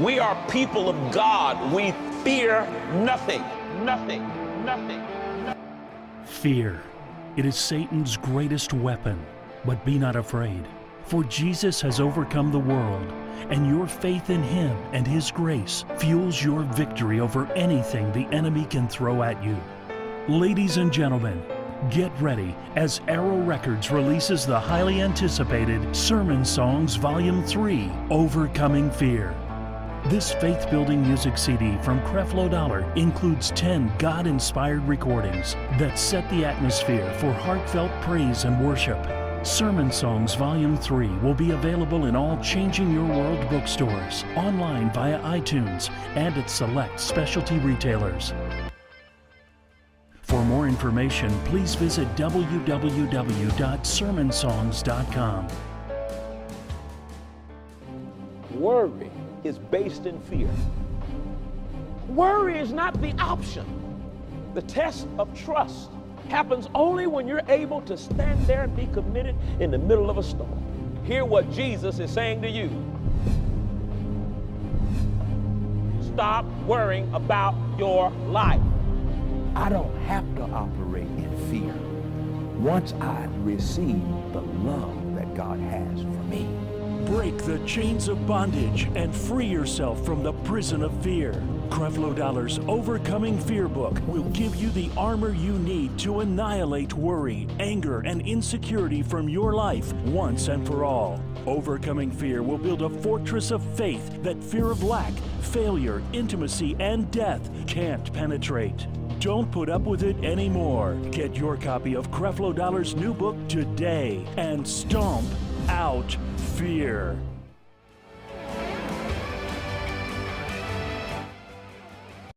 We are people of God. We fear nothing, nothing, nothing, nothing. Fear. It is Satan's greatest weapon. But be not afraid, for Jesus has overcome the world, and your faith in Him and His grace fuels your victory over anything the enemy can throw at you. Ladies and gentlemen, get ready as Arrow Records releases the highly anticipated Sermon Songs Volume 3, Overcoming Fear. This faith-building music CD from Creflo Dollar includes 10 God-inspired recordings that set the atmosphere for heartfelt praise and worship. Sermon Songs Volume 3 will be available in all Changing Your World bookstores, online via iTunes, and at select specialty retailers. For more information, please visit www.sermonsongs.com. Worry is based in fear. Worry is not the option. The test of trust happens only when you're able to stand there and be committed in the middle of a storm. Hear what Jesus is saying to you. Stop worrying about your life. I don't have to operate in fear once I receive the love that God has for me. Break the chains of bondage and free yourself from the prison of fear. Creflo Dollar's Overcoming Fear book will give you the armor you need to annihilate worry, anger, and insecurity from your life once and for all. Overcoming Fear will build a fortress of faith that fear of lack, failure, intimacy, and death can't penetrate. Don't put up with it anymore. Get your copy of Creflo Dollar's new book today and stomp out fear.